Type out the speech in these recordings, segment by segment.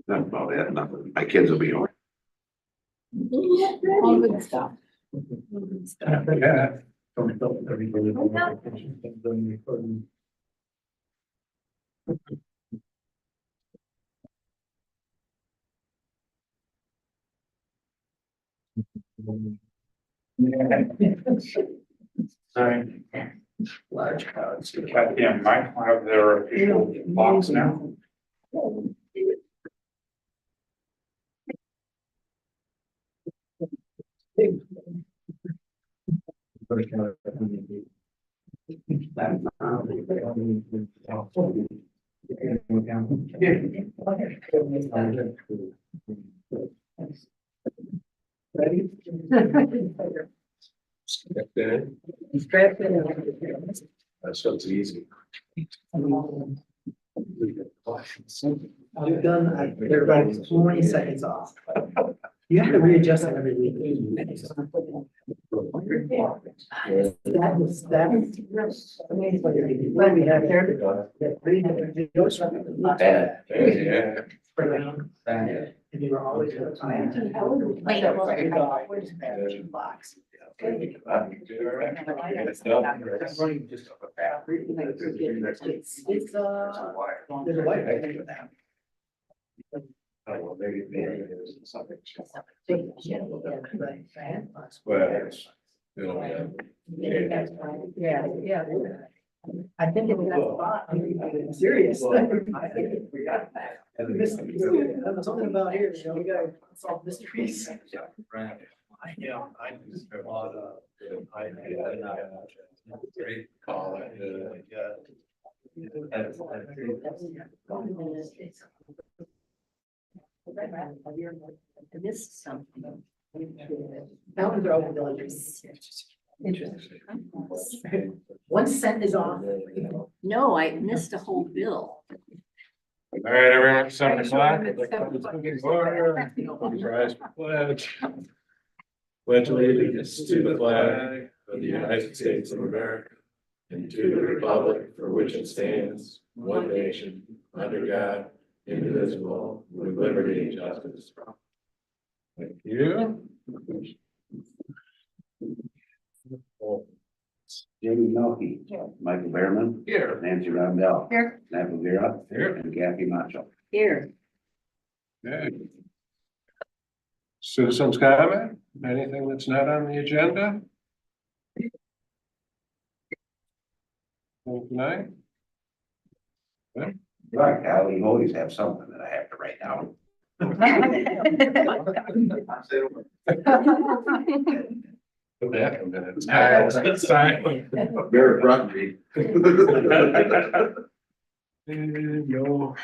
That's about it, nothing. My kids will be home. All good stuff. Yeah. Sorry. Large crowds. Kathy and Mike have their official box now. Ready? That's so easy. You've done, everybody's 20 seconds off. You have to readjust it every week. That was. What we have here. And you were always. Blocks. It's, there's a white right for that. Well, maybe something. Yeah. I think it was that spot. I'm serious. Something about here, you know, we gotta solve mysteries. Yeah, I just have a lot of. Great call. I missed something. Mountains are open villages. Interesting. One cent is off. No, I missed a whole bill. All right, everyone, 7 o'clock. Rise for pledge. Pledge allegiance to the flag of the United States of America and to the republic for which it stands, one nation, under God, indivisible, with liberty and justice. Thank you. Jamie Melky. Michael Behrman. Here. Nancy Rondell. Here. Matt Rivera. Here. And Kathy Macho. Here. Okay. Citizens comment, anything that's not on the agenda? Tonight? Right, Kyle, you always have something that I have to write down. Put that in minutes. Silent. Very rugby. No.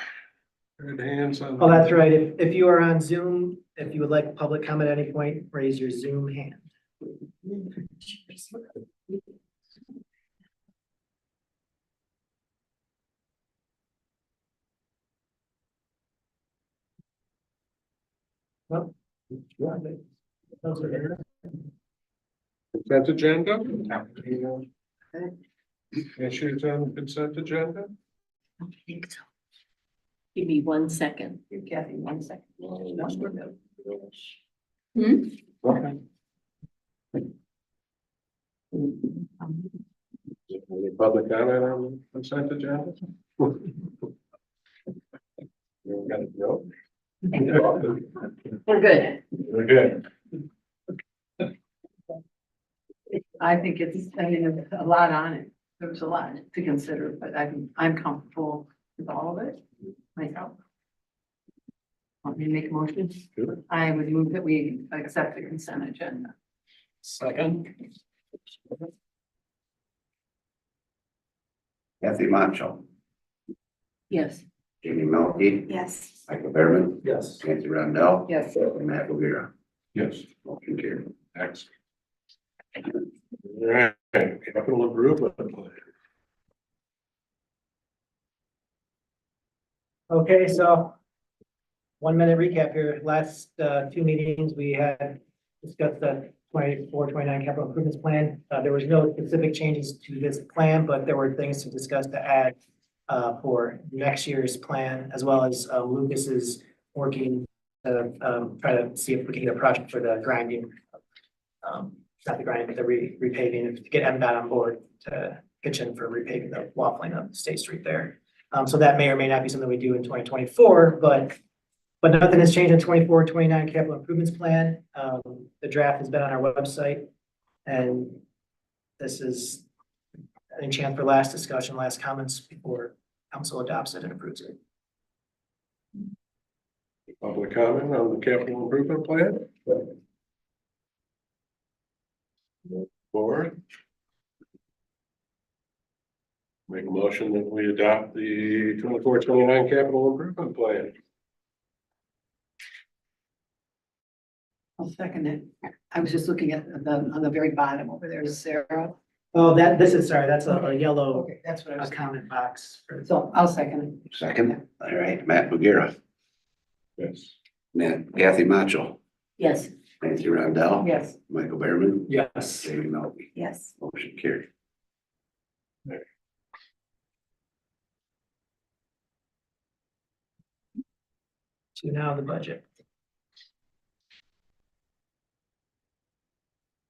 Good hands on. Oh, that's right. If you are on Zoom, if you would like public comment at any point, raise your Zoom hand. Well, those are there. Consent agenda? Issues on consent agenda? I think so. Give me 1 second. Give Kathy 1 second. Hmm? Okay. Any public comment on consent agenda? You got it, no? We're good. We're good. I think it's, I mean, there's a lot on it. There's a lot to consider, but I'm comfortable with all of it myself. Want me to make a motion? Sure. I would move that we accept the consent agenda. Second. Kathy Macho. Yes. Jamie Melky. Yes. Michael Behrman. Yes. Nancy Rondell. Yes. And Matt Rivera. Yes. Motion carried. Excellent. All right, capital improvement plan. Okay, so 1 minute recap here. Last 2 meetings, we had discussed the 24-29 capital improvements plan. There was no specific changes to this plan, but there were things to discuss to add for next year's plan, as well as Lucas is working to try to see if we can get a project for the grinding. Not the grinding, but the repaving, to get MDOT on board to pitch in for repaving the waffling of State Street there. So that may or may not be something we do in 2024, but nothing has changed in 24-29 capital improvements plan. The draft has been on our website, and this is any chance for last discussion, last comments before council adopts it and approves it. Public comment on the capital improvement plan? Board? Make a motion that we adopt the 24-29 capital improvement plan. I'll second it. I was just looking at on the very bottom over there, Sarah. Oh, this is, sorry, that's a yellow Okay, that's what I was. comment box for. So I'll second it. Second, all right, Matt McGarrett, Yes. Kathy Macho, Yes. Nancy Rondell. Yes. Michael Behrman, Yes. Jamie Melky, Yes. motion carried. To now the budget.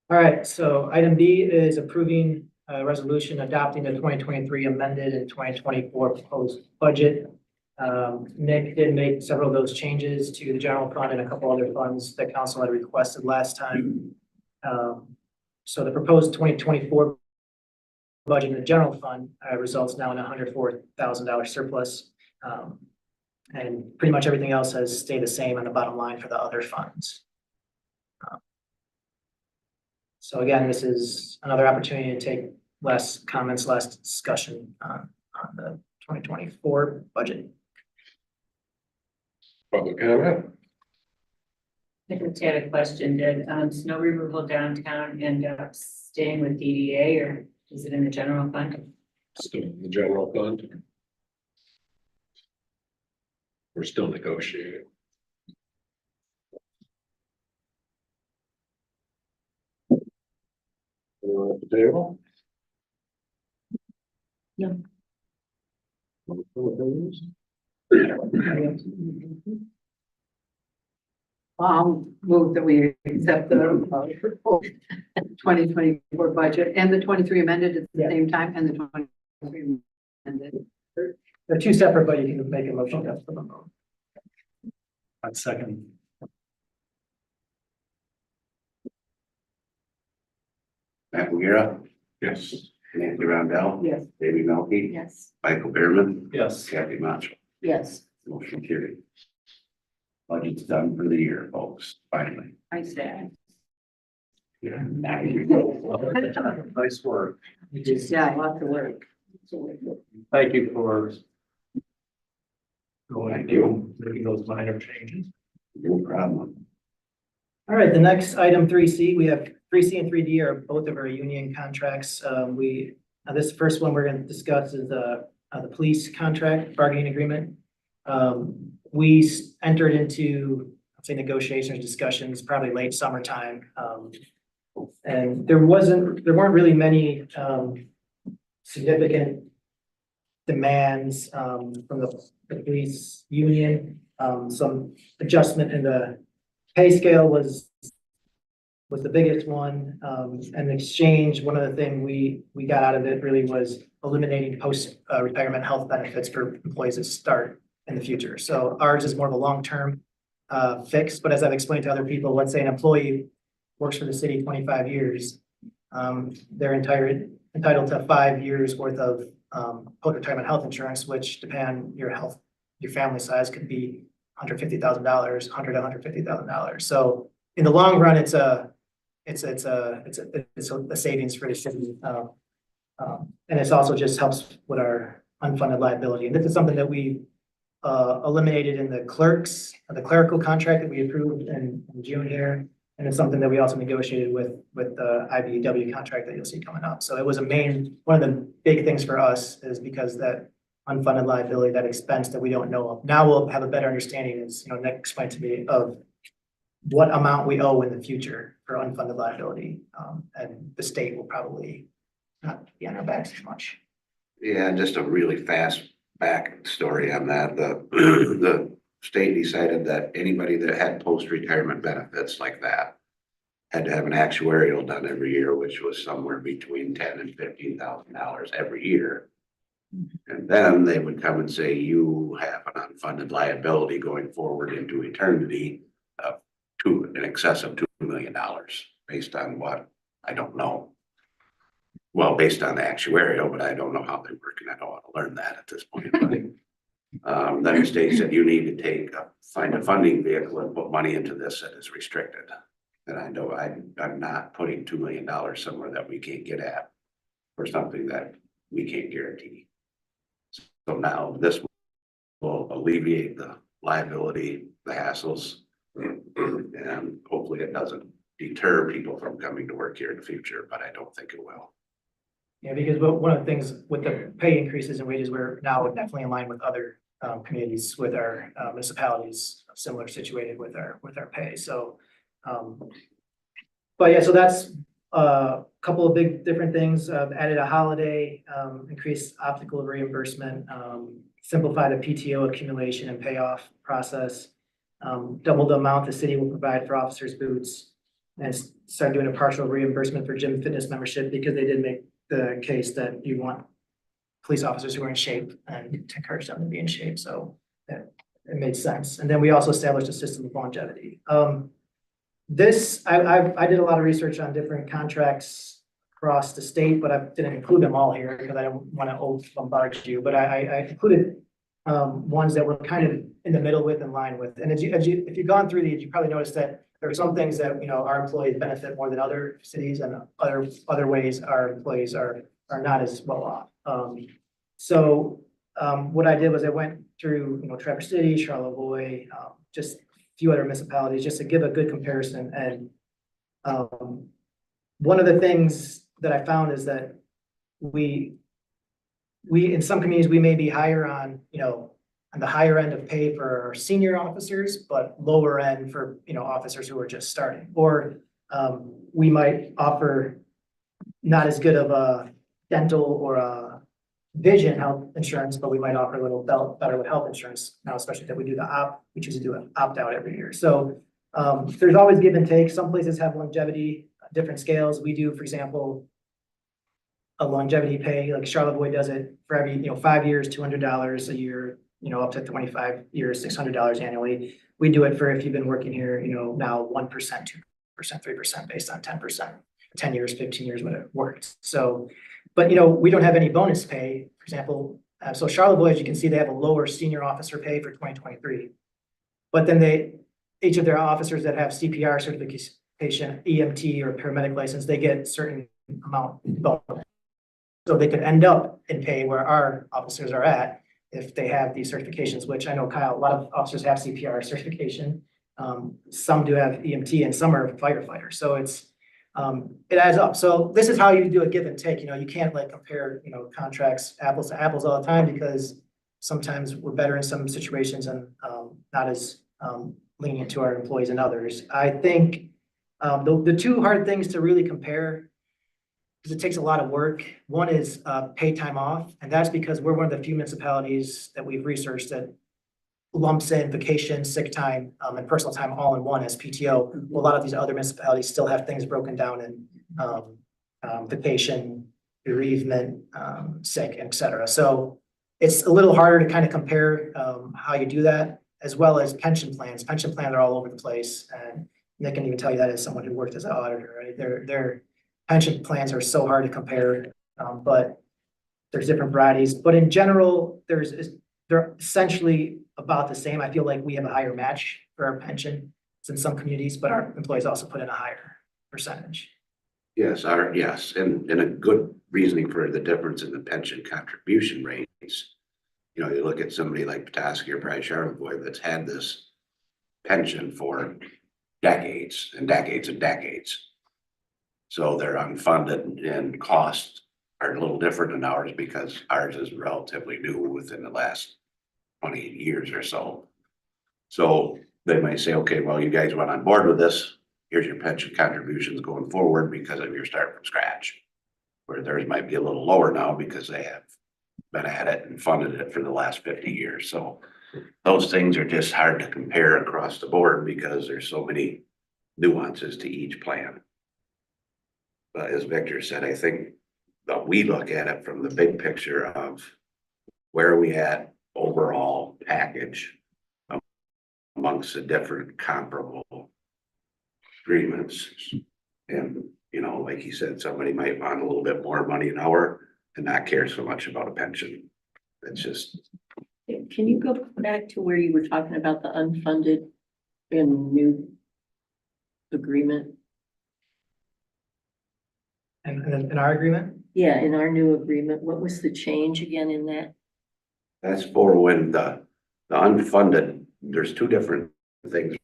All right, so item B is approving a resolution adopting the 2023 amended and 2024 proposed budget. Nick did make several of those changes to the general fund and a couple other funds that council had requested last time. So the proposed 2024 budget in the general fund results now in a $104,000 surplus. And pretty much everything else has stayed the same on the bottom line for the other funds. So again, this is another opportunity to take less comments, less discussion on the 2024 budget. Public comment? I just had a question. Did snow removal downtown end up staying with DDA, or is it in the general fund? Still in the general fund. We're still negotiating. Anyone at the table? No. I'll move that we accept the 2024 budget and the 23 amended at the Yeah. same time and the 23 amended. They're two separate, but you can make a motion just for them both. I'd second. Matt McGarrett, Yes. Nancy Rondell. Yes. Jamie Melky, Yes. Michael Behrman, Yes. Kathy Macho, Yes. motion carried. Budget's done for the year, folks, finally. I say. Yeah. Now you go. Nice work. Yeah, lots of work. Thank you for Thank you. making those minor changes. No problem. All right, the next item 3C, we have 3C and 3D are both of our union contracts. This first one we're gonna discuss is the police contract bargaining agreement. We entered into, I'd say, negotiations, discussions, probably late summertime. And there weren't really many significant demands from the police union. Some adjustment in the pay scale was the biggest one. In exchange, one of the things we got out of it really was eliminating post retirement health benefits for employees that start in the future. So ours is more of a long-term fix, but as I've explained to other people, let's say an employee works for the city 25 years. They're entitled to 5 years worth of post-retirement health insurance, which depending on your family size could be $150,000, $100,000 to $150,000. So in the long run, it's a savings for the city. And it's also just helps with our unfunded liability. And this is something that we eliminated in the clerical contract that we approved in June here. And it's something that we also negotiated with the IBEW contract that you'll see coming up. So it was one of the big things for us is because that unfunded liability, that expense that we don't know of. Now we'll have a better understanding, as Nick explained to me, of what amount we owe in the future for unfunded liability. And the state will probably not be on our backs as much. Yeah, just a really fast backstory on that. The state decided that anybody that had post-retirement benefits like that had to have an actuarial done every year, which was somewhere between $10,000 and $15,000 every year. And then they would come and say, you have an unfunded liability going forward into eternity of in excess of $2 million, based on what, I don't know. Well, based on the actuarial, but I don't know how they work, and I don't want to learn that at this point. But, then the state said, you need to find a funding vehicle and put money into this that is restricted. And I know I'm not putting $2 million somewhere that we can't get at for something that we can't guarantee. So now this will alleviate the liability, the hassles, and hopefully it doesn't deter people from coming to work here in the future, but I don't think it will. Yeah, because one of the things with the pay increases and wages, we're now definitely in line with other communities, with our municipalities similar situated with our pay, so. But yeah, so that's a couple of big different things. Added a holiday, increased optical reimbursement, simplify the PTO accumulation and payoff process, double the amount the city will provide for officers' boots, and start doing a partial reimbursement for gym fitness membership, because they did make the case that you want police officers who are in shape and to encourage them to be in shape. So it made sense. And then we also established a system of longevity. I did a lot of research on different contracts across the state, but I didn't include them all here because I don't want to bombard you, but I included ones that we're kind of in the middle with, in line with. And if you've gone through these, you probably noticed that there are some things that, our employees benefit more than other cities, and other ways our employees are not as well off. So what I did was I went through, Traverse City, Charlevoix, just a few other municipalities, just to give a good comparison. And one of the things that I found is that we in some communities, we may be higher on, on the higher end of pay for our senior officers, but lower end for, officers who are just starting. Or we might offer not as good of a dental or a vision health insurance, but we might offer a little better with health insurance now, especially that we choose to do an opt-out every year. So there's always give and take. Some places have longevity, different scales. We do, for example, a longevity pay, like Charlevoix does it for every, 5 years, $200 a year, up to 25 years, $600 annually. We do it for, if you've been working here, now 1%, 2%, 3% based on 10%, 10 years, 15 years when it worked. So, but we don't have any bonus pay, for example. So Charlevoix, as you can see, they have a lower senior officer pay for 2023. But then each of their officers that have CPR certification, EMT or paramedic license, they get certain amount bonus. So they could end up in pay where our officers are at if they have these certifications, which I know, Kyle, a lot of officers have CPR certification. Some do have EMT and some are firefighters. So it adds up. So this is how you do a give and take. You can't compare, contracts apples to apples all the time, because sometimes we're better in some situations and not as lenient to our employees and others. I think the two hard things to really compare, because it takes a lot of work. One is paid time off, and that's because we're one of the few municipalities that we've researched that lumps in vacation, sick time, and personal time all in one as PTO. A lot of these other municipalities still have things broken down in vacation, bereavement, sick, et cetera. So it's a little harder to kind of compare how you do that, as well as pension plans. Pension plans are all over the place, and Nick can even tell you that as someone who worked as an auditor, right? Their pension plans are so hard to compare, but there's different varieties. But in general, they're essentially about the same. I feel like we have a higher match for our pension in some communities, but our employees also put in a higher percentage. Yes, and a good reasoning for the difference in the pension contribution rates. You look at somebody like Petoskey or probably Charlevoix that's had this pension for decades and decades and decades. So they're unfunded, and costs are a little different than ours because ours is relatively new within the last 20 years or so. So they might say, okay, well, you guys went on board with this. Here's your pension contributions going forward because of your start from scratch. Where theirs might be a little lower now because they have been at it and funded it for the last 50 years. So those things are just hard to compare across the board because there's so many nuances to each plan. But as Victor said, I think that we look at it from the big picture of where are we at overall package amongst the different comparable agreements. And, you know, like he said, somebody might want a little bit more money an hour and not care so much about a pension. It's just, Can you go back to where you were talking about the unfunded and new agreement? And in our agreement, Yeah, in our new agreement, what was the change again in that? that's for when the unfunded, there's two different things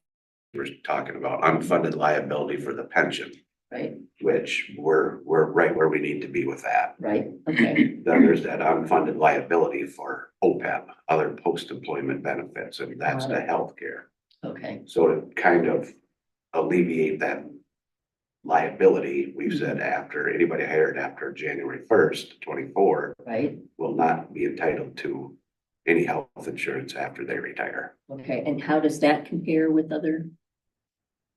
we're talking about. Unfunded liability for the pension, Right, which we're right where we need to be with that. right, okay, Then there's that unfunded liability for OPEB, other post-employment benefits, and that's the healthcare. okay, So to kind of alleviate that liability, we've said after anybody hired after January 1st, 24 right, will not be entitled to any health insurance after they retire. okay, and how does that compare with other?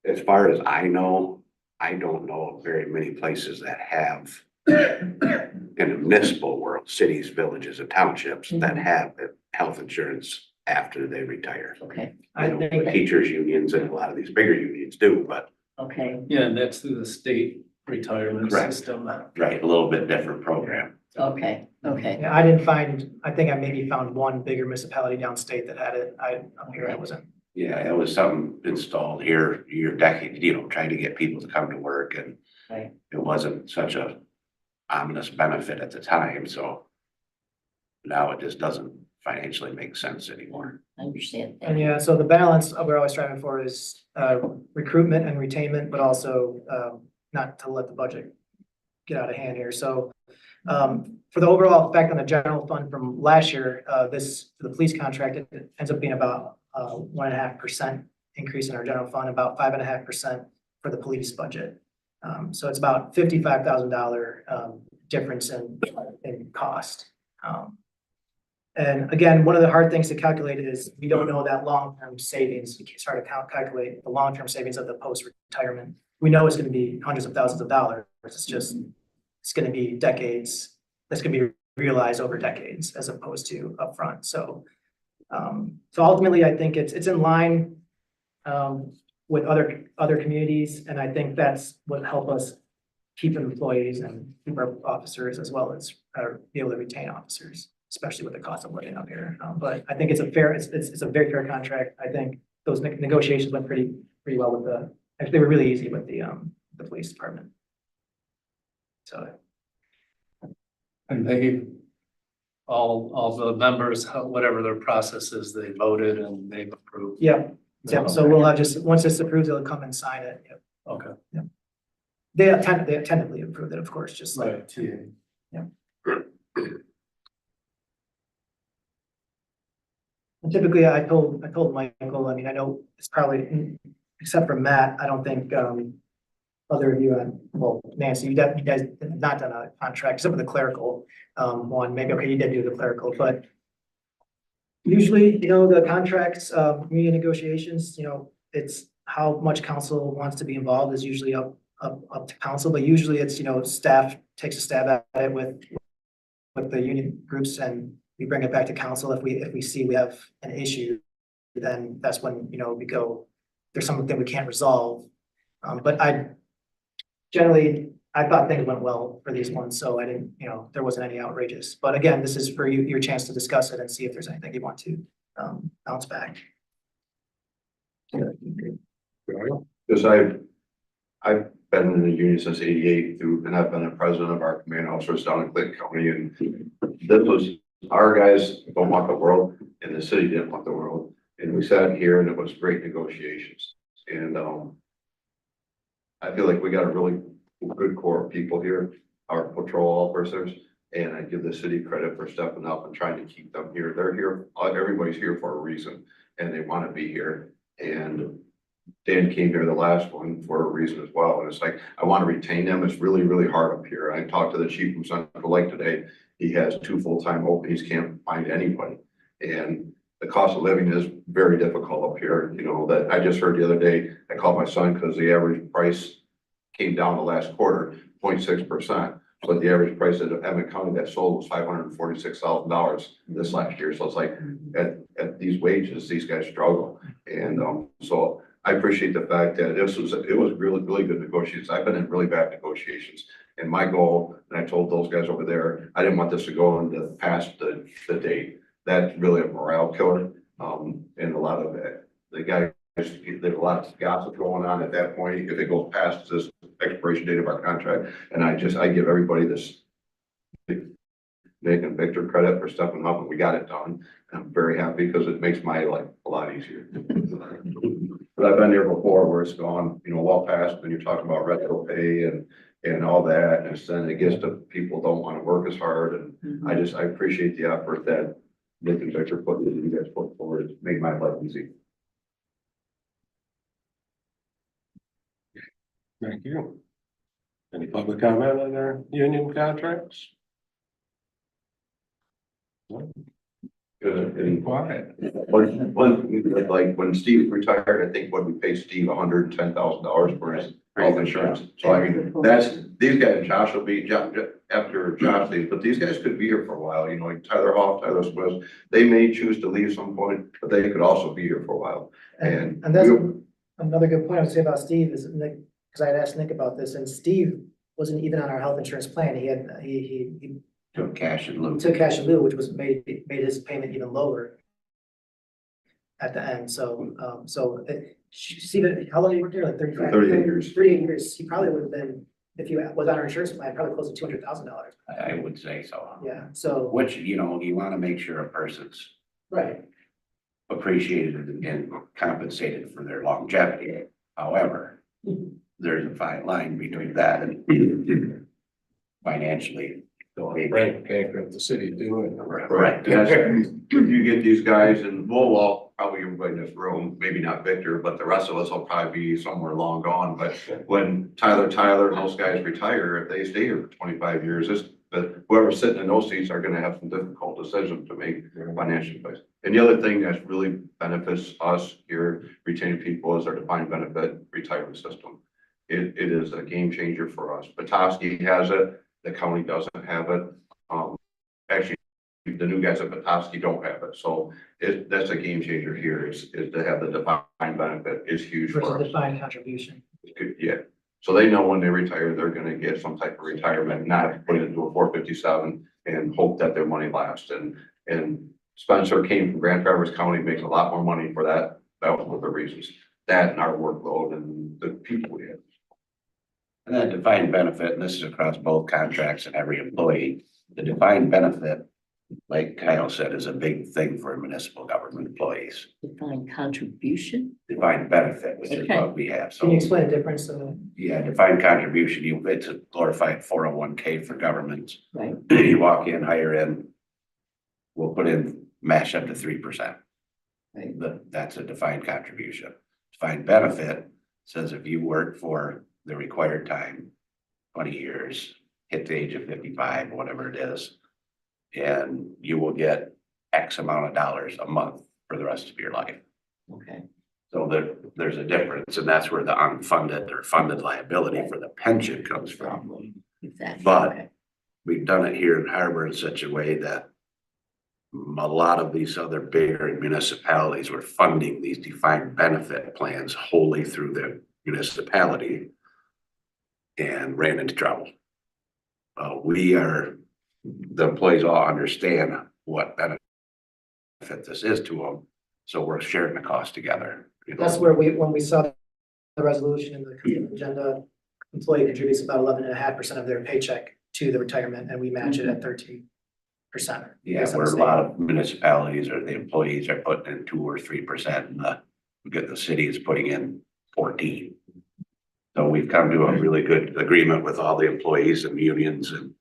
As far as I know, I don't know of very many places that have in the municipal world, cities, villages, and townships that have health insurance after they retire. Okay, I You know, think, teachers unions and a lot of these bigger unions do, but okay, Yeah, and that's through the state retirement Correct. system. right, a little bit different program. okay, okay, yeah, I didn't find, I think I maybe found one bigger municipality downstate that had it. Up here, I wasn't. Yeah, it was something installed here, year, decade, you know, trying to get people to come to work and right, it wasn't such a ominous benefit at the time, so now it just doesn't financially make sense anymore. I understand. And yeah, so the balance we're always striving for is recruitment and retainment, but also not to let the budget get out of hand here. So for the overall effect on the general fund from last year, for the police contract, it ends up being about 1.5% increase in our general fund, about 5.5% for the police budget. So it's about $55,000 difference in cost. And again, one of the hard things to calculate is we don't know that long-term savings. You can start to calculate the long-term savings of the post-retirement. We know it's going to be hundreds of thousands of dollars. It's going to be decades. That's going to be realized over decades as opposed to upfront. So ultimately, I think it's in line with other communities, and I think that's what help us keep employees and keep our officers as well as be able to retain officers, especially with the cost of living up here. But I think it's a very fair contract. I think those negotiations went pretty well with actually, they were really easy with the police department. So. And they, all the members, whatever their process is, they voted and they've approved. Yeah, so we'll have once it's approved, they'll come and sign it. Yep. Okay. They tentatively approved it, of course, just like. Right, yeah. And typically, I told Michael, I mean, I know it's probably, except for Matt, I don't think, other of you, well, Nancy, you guys have not done a contract, except for the clerical, one, maybe, okay, you did do the clerical, but usually, the contracts, community negotiations, it's how much council wants to be involved is usually up to council, but usually it's, staff takes a stab at it with the union groups and we bring it back to council. If we see we have an issue, then that's when, we go, there's something we can't resolve. But I thought things went well for these ones, so I didn't, there wasn't any outrageous. But again, this is for you, your chance to discuss it and see if there's anything you want to bounce back. Because I've been in the union since '88 and I've been a president of our command officers down in Clinton County, and this was, our guys don't want the world and the city didn't want the world. And we sat here and it was great negotiations. And I feel like we got a really good core of people here, our patrol officers, and I give the city credit for stepping up and trying to keep them here. They're here, everybody's here for a reason and they want to be here. And Dan came here the last one for a reason as well, and it's like, I want to retain them, it's really, really hard up here. I talked to the chief from Central Lake today, he has 2 full-time openings, can't find anybody. And the cost of living is very difficult up here, you know, that I just heard the other day, I called my son because the average price came down the last quarter, 0.6%. But the average price of Emmett County that sold was $546,000 this last year. So it's like, at these wages, these guys struggle. And, so I appreciate the fact that it was really, really good negotiations. I've been in really bad negotiations. And my goal, and I told those guys over there, I didn't want this to go into past the date. That's really a morale killer. And a lot of it, the guys, there's a lot of gossip going on at that point, if it goes past this expiration date of our contract. And I give everybody this, Nick and Victor, credit for stepping up, and we got it done. And I'm very happy because it makes my life a lot easier. But I've been there before where it's gone, you know, well past, and you're talking about retro pay and all that, and then it gets to people don't want to work as hard, and I appreciate the effort that Nick and Victor you guys put forward. It's made my life easy. Thank you. Any public comment on our union contracts? Good. Any quiet? Like when Steve retired, I think what we paid Steve $110,000 for his health insurance. So I mean, these guys, Josh will be, after Josh leaves, but these guys could be here for a while, you know, like Tyler Hoff, Tyler Swift. They may choose to leave some point, but they could also be here for a while. And that's another good point I would say about Steve is Nick, because I had asked Nick about this, and Steve wasn't even on our health insurance plan. He Took cash and lieu. took cash in lieu, which was made his payment even lower at the end. So, Steve, how long did you work there? Like 35? 38 years. 38 years. He probably would have been, if he was on our insurance plan, probably close to $200,000. I would say so. Yeah, so, Which, you know, you want to make sure a person's right. appreciated and compensated for their longevity. However, there's a fine line between that and financially. Frank bankrupt the city doing it. Right. Yes, you get these guys and we'll all, probably everybody in this room, maybe not Victor, but the rest of us will probably be somewhere long gone. But when Tyler and those guys retire, if they stay here for 25 years, but whoever's sitting in those seats are gonna have some difficult decisions to make financially. And the other thing that's really benefits us here, retaining people, is our defined benefit retirement system. It is a game changer for us. Petoskey has it. The county doesn't have it. Actually, the new guys at Petoskey don't have it. So that's a game changer here is to have the defined benefit is huge Versus for us. defined contribution. It's good, yeah. So they know when they retire, they're gonna get some type of retirement, not put it into a 457 and hope that their money lasts. And Spencer came from Grand Traverse County, makes a lot more money for that. That was one of the reasons. That and our workload and the people we have. And that defined benefit, and this is across both contracts and every employee, the defined benefit, like Kyle said, is a big thing for municipal government employees. Defined contribution? Defined benefit, which is Okay. what we have. Can you So, explain the difference? yeah, defined contribution, it's a glorified 401k for government. Right. You walk in, hire in, we'll put in, match up to 3%. Right. That's a defined contribution. Defined benefit says if you work for the required time, 20 years, hit the age of 55, whatever it is, and you will get X amount of dollars a month for the rest of your life. Okay. So there's a difference, and that's where the unfunded or funded liability for the pension comes from. Exactly. But Okay. we've done it here in Harbor in such a way that a lot of these other bigger municipalities were funding these defined benefit plans wholly through the municipality and ran into trouble. The employees all understand what benefit this is to them, so we're sharing the cost together. You know? That's where when we saw the resolution in the consent agenda, employee contributes about 11.5% of their paycheck to the retirement, and we match it at 13%. Yeah, where a lot of municipalities or the employees are putting in 2 or 3%, and the city is putting in 14. So we've come to a really good agreement with all the employees and unions, and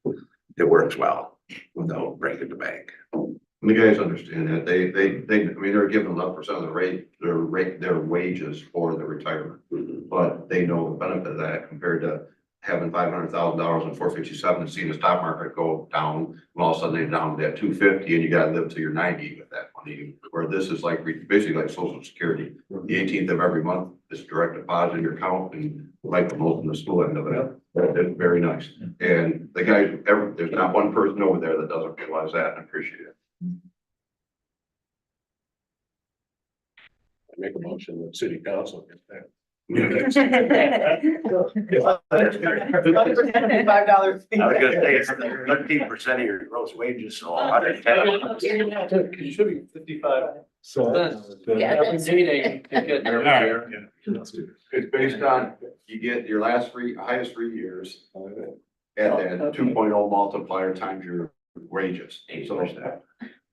it works well without breaking the bank. And the guys understand that. I mean, they're giving 11% of the rate, their their wages or their retirement. Mhm. But they know the benefit of that compared to having $500,000 in 457 and seeing the stock market go down. And all of a sudden they're down to that 250 and you gotta live till you're 90 with that money. Where this is like, basically like social security. The 18th of every month is direct deposit in your account and like the most in the school end of it. It's very nice. And the guys, there's not one person over there that doesn't realize that and appreciate it. I make a motion that city council gets that. $5 fee. I was gonna say, it's 13% of your gross wages, so 110. It should be 55. So. Yeah, Every meeting, you get your share. It's based on, you get your highest 3 years and then 2.0 multiplier times your wages. So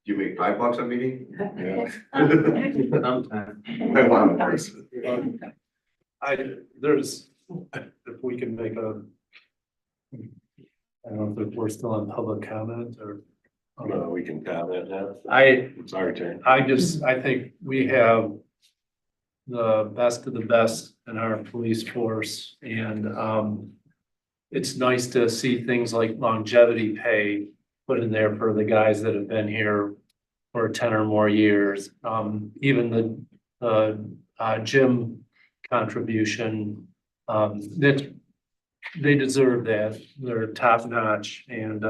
you make $5 a meeting? Yeah. There's, if we can make a. I don't know if we're still on public comment or. No, we can comment now. I It's our turn. I think we have the best of the best in our police force and, it's nice to see things like longevity pay put in there for the guys that have been here for 10 or more years. Even the gym contribution, that they deserve that. They're top notch and,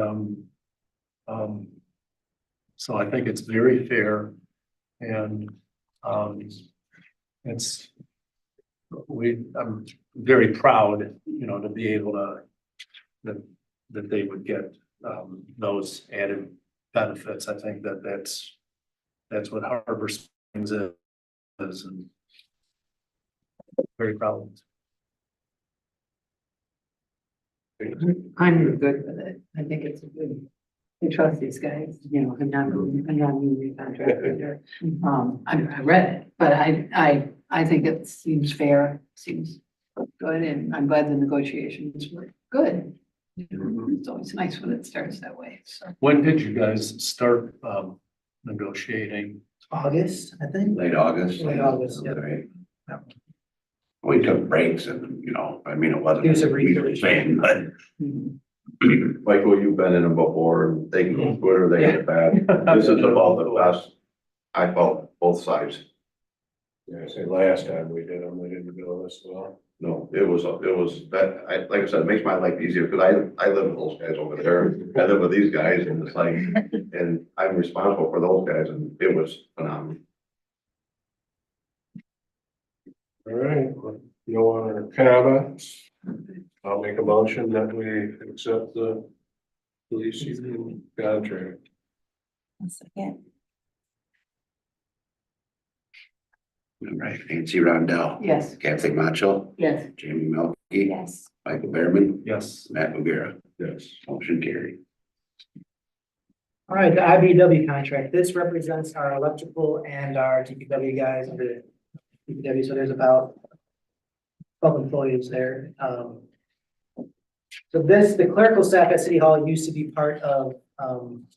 so I think it's very fair and, I'm very proud, to be able to, that they would get, those added benefits. I think that's what Harbor Springs is and very proud. I'm good with it. I think it's a good, I trust these guys, I'm not using contract either. I read it, but I think it seems fair, seems good, and I'm glad the negotiations were good. It's always nice when it starts that way, so. When did you guys start, negotiating? August, I think. Late August. Late August, yeah. Right. Yeah. We took breaks and, I mean, it wasn't. Do some we were research. saying, but Michael, you've been in them before and they can go good or they get bad. This is about the best. I felt both sides. Yeah, I say last time we did them, we didn't go this well. No, it was that, like I said, it makes my life easier because I live with those guys over there. I live with these guys and it's like, and I'm responsible for those guys and it was phenomenal. All right, no other comments? I'll make a motion that we accept the police union contract. all right, Nancy Rondell, Yes. Kathy Macho, Yes. Jamie Melky. Yes. Michael Behrman, Yes. Matt McGarrett, Yes. motion carried. All right, the IBW contract. This represents our electrical and our DPW guys under DPW, so there's about 12 employees there. So the clerical staff at City Hall used to be part of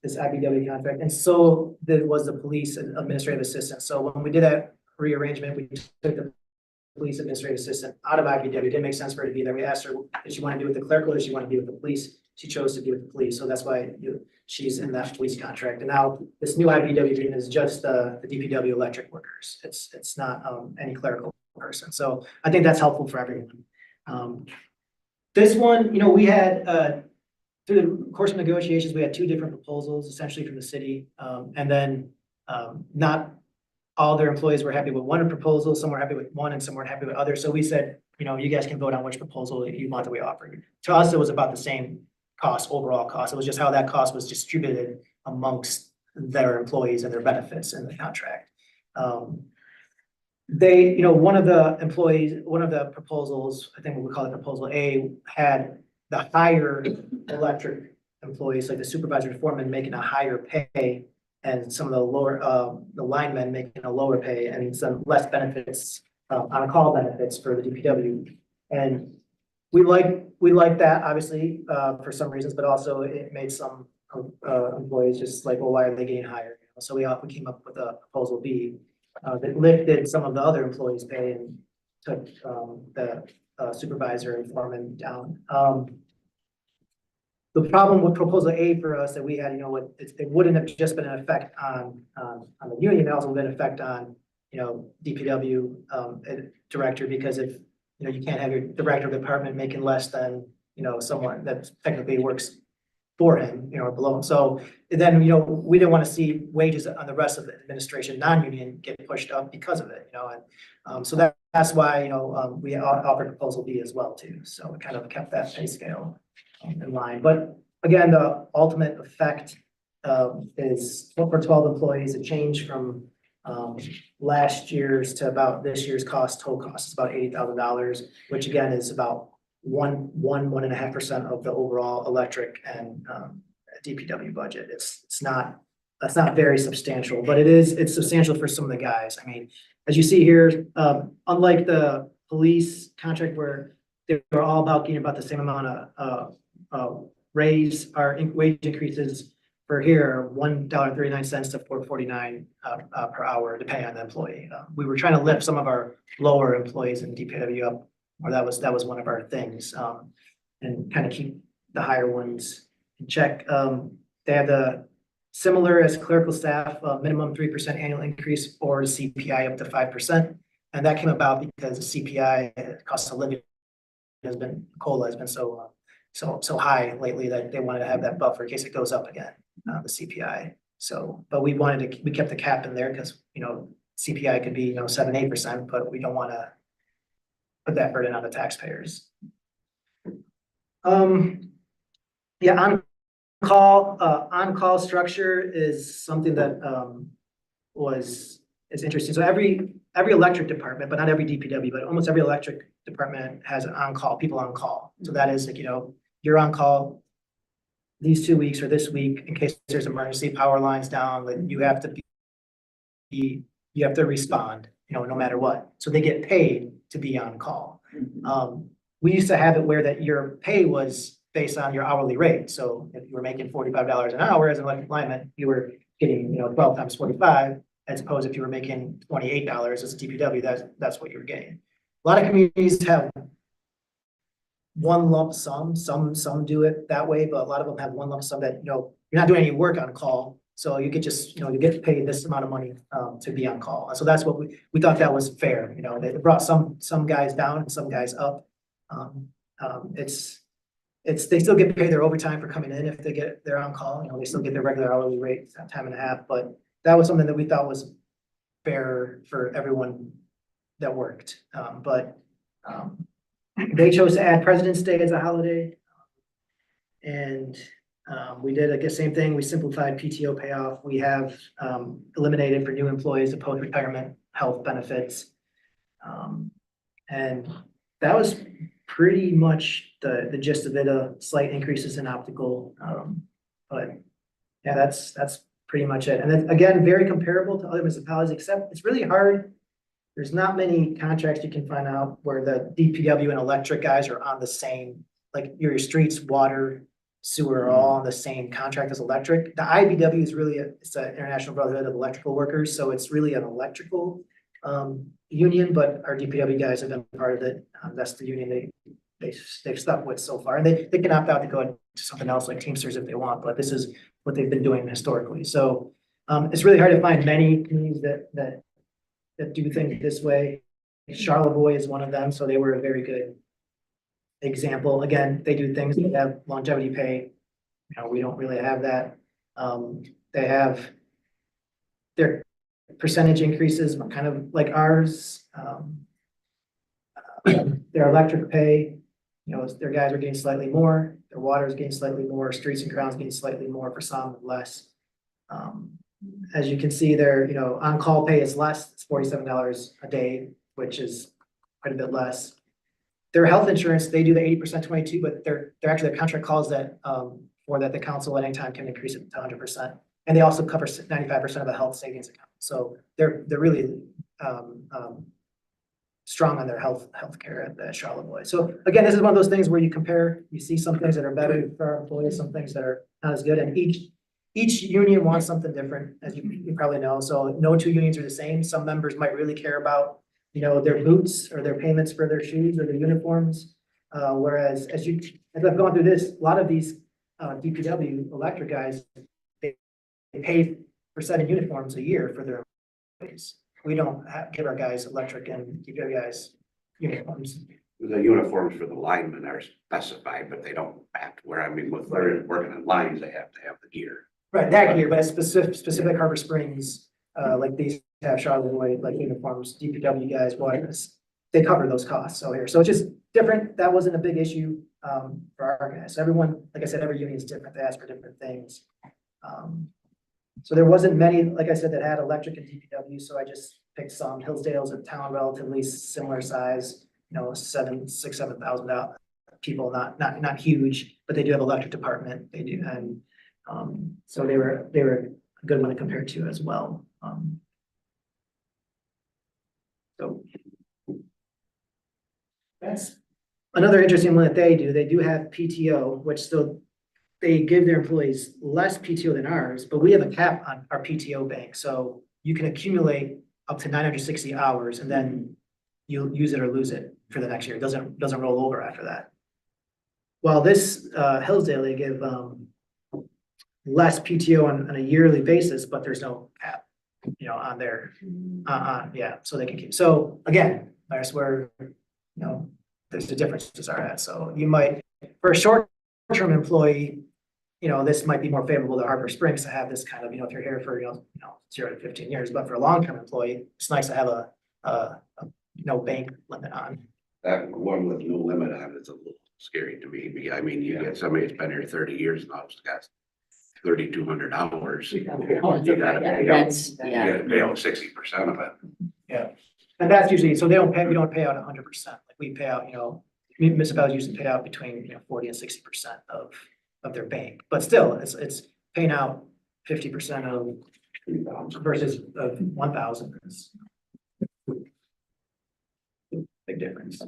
this IBW contract, and so was the police administrative assistant. So when we did that rearrangement, we took the police administrative assistant out of IBW. It didn't make sense for her to be there. We asked her, did she want to be with the clerical or did she want to be with the police? She chose to be with the police, so that's why she's in that police contract. And now this new IBW agreement is just the DPW electric workers. It's not any clerical person. So I think that's helpful for everyone. This one, we had through the course of negotiations, we had two different proposals essentially from the city. And then not all their employees were happy with one proposal, some were happy with one and some weren't happy with others. So we said, you guys can vote on which proposal you want that we offer. To us, it was about the same cost, overall cost. It was just how that cost was distributed amongst their employees and their benefits in the contract. One of the employees, one of the proposals, I think what we call it proposal A, had the higher electric employees, like the supervisor and foreman, making a higher pay, and some of the lower, the linemen making a lower pay, and some less benefits, on-call benefits for the DPW. And we like that, obviously, for some reasons, but also it made some employees just like, well, why are they getting higher? So we came up with a proposal B. that lifted some of the other employees' pay and took, the supervisor and foreman down. The problem with proposal A for us that we had, it wouldn't have just been an effect on the union, it also would have been an effect on, DPW, director, because if, you can't have your director of department making less than, someone that technically works for him, or below him. So then, we didn't want to see wages on the rest of the administration, non-union, get pushed up because of it, and so that's why, we offered proposal B as well too. So we kind of kept that pay scale in line. But again, the ultimate effect is for 12 employees, a change from last year's to about this year's total cost is about $80,000, which again is about 1.5% of the overall electric and DPW budget. That's not very substantial, but it's substantial for some of the guys. I mean, as you see here, unlike the police contract where they're all about getting about the same amount of raise, our wage increases for here, $1.39 to $4.49 per hour, depending on the employee. We were trying to lift some of our lower employees in DPW up, or that was one of our things, and kind of keep the higher ones in check. They have the similar as clerical staff, minimum 3% annual increase or CPI up to 5. And that came about because the CPI, cost of living, COLA has been so high lately that they wanted to have that buffer in case it goes up again, the CPI. So, but we kept the cap in there because, CPI could be, 7-8%, but we don't want to put that burden on the taxpayers. Yeah, on-call structure is something that is interesting. So every electric department, but not every DPW, but almost every electric department has an on-call, people on call. So that is like, you're on call these 2 weeks or this week in case there's emergency power lines down, that you have to respond, no matter what. So they get paid to be on call. We used to have it where that your pay was based on your hourly rate. So if you were making $45 an hour as an electric lineman, you were getting, 12 times 45, as opposed if you were making $28 as a DPW, that's what you were getting. A lot of communities have one lump sum, some do it that way, but a lot of them have one lump sum that, you're not doing any work on call. So you could just, you get paid this amount of money to be on call. And so that's what we thought that was fair. They brought some guys down and some guys up. They still get paid their overtime for coming in if they're on call. They still get their regular hourly rate, time and a half. But that was something that we thought was fair for everyone that worked. But they chose to add President's Day as a holiday. And we did, I guess, same thing. We simplified PTO payoff. We have eliminated for new employees the post-retirement health benefits. And that was pretty much the gist of it, slight increases in optical. But yeah, that's pretty much it. And then again, very comparable to other municipalities, except it's really hard. There's not many contracts you can find out where the DPW and electric guys are on the same, like your streets, water, sewer are all on the same contract as electric. The IBW is really it's an International Brotherhood of Electrical Workers, so it's really an electrical union, but our DPW guys have been part of it. That's the union they've stuck with so far. And they can opt out to go to something else like Teamsters if they want, but this is what they've been doing historically. So it's really hard to find many communities that do things this way. Charlevoix is one of them, so they were a very good example. Again, they do things that have longevity pay. We don't really have that. They have their percentage increases kind of like ours. Their electric pay, their guys are getting slightly more, their water is getting slightly more, streets and grounds getting slightly more for some, less. As you can see there, on-call pay is less, it's $47 a day, which is quite a bit less. Their health insurance, they do the 80% 22, but they're actually the contract calls that for that the council at any time can increase it to 100%. And they also cover 95% of the health savings account. So they're really strong on their health care at the Charlevoix. So again, this is one of those things where you compare, you see some things that are better for our employees, some things that are not as good, and each union wants something different, as you probably know, so no two unions are the same. Some members might really care about, their boots or their payments for their shoes or their uniforms. Whereas as I've gone through this, a lot of these, DPW electric guys, they pay for 7 uniforms a year for their employees. We don't give our guys electric and DPW guys uniforms. The uniforms for the linemen are specified, but they don't have to wear, I mean, with they're working in lines, they have to have the gear. Right, that gear, but it's specific Harbor Springs, like these have Charlotte, like uniforms, DPW guys, whatever. They cover those costs, so it's just different. That wasn't a big issue, for our guys. Everyone, like I said, every union is different. They ask for different things. So there wasn't many, like I said, that had electric and DPW, so I just picked some. Hillsdale's a town relatively similar size, 7,000 people, not huge, but they do have electric department. They do, and so they were a good one to compare to as well. So that's another interesting one that they do. They do have PTO, which still, they give their employees less PTO than ours, but we have a cap on our PTO bank. So you can accumulate up to 960 hours and then you'll use it or lose it for the next year. It doesn't roll over after that. While this, Hillsdale, they give, less PTO on a yearly basis, but there's no cap, on their, yeah, so they can keep, so again, that's where, there's the differences are at, so you might, for a short-term employee, this might be more favorable to Harbor Springs to have this kind of, if you're here for, 0 to 15 years, but for a long-term employee, it's nice to have no bank limit on. That one with no limit on it's a little scary to me. I mean, you get somebody that's been here 30 years and almost got 3,200 hours. You gotta pay out- That's, you yeah. gotta pay out 60% of it. Yeah, and that's usually, so we don't pay out 100%, like we pay out, municipalities usually pay out between, 40 and 60% of their bank, but still, it's paying out 50% of 3,000 versus of 1,000. It's big difference.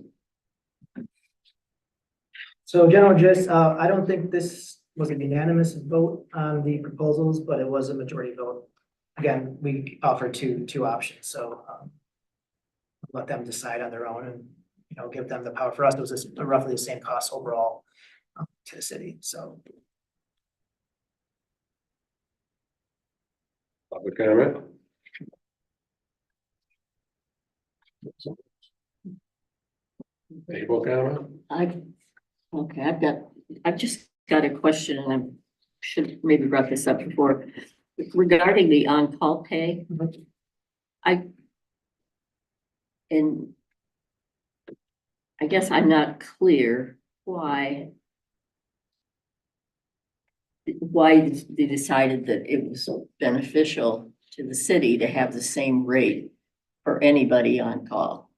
So general gist, I don't think this was a unanimous vote on the proposals, but it was a majority vote. Again, we offered two options, so let them decide on their own and, give them the power. For us, it was roughly the same cost overall to the city, so. Public comment? People comment? I've just got a question and I should maybe brought this up before regarding the on-call pay. And I guess I'm not clear why they decided that it was beneficial to the city to have the same rate for anybody on call.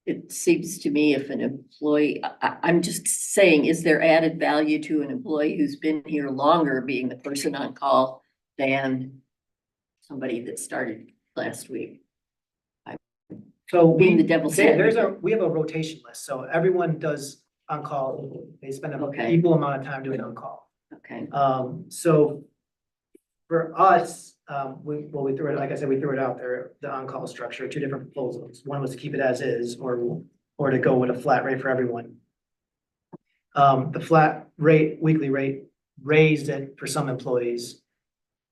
It seems to me if an employee, I'm just saying, is there added value to an employee who's been here longer being the person on call than somebody that started last week? So Being the devil's we have a rotation list, so everyone does on-call, they spend an Okay. equal amount of time doing on-call. Okay, So for us, we threw it, like I said, we threw it out there, the on-call structure, 2 different proposals. One was to keep it as is, or to go with a flat rate for everyone. The flat rate, weekly rate, raised it for some employees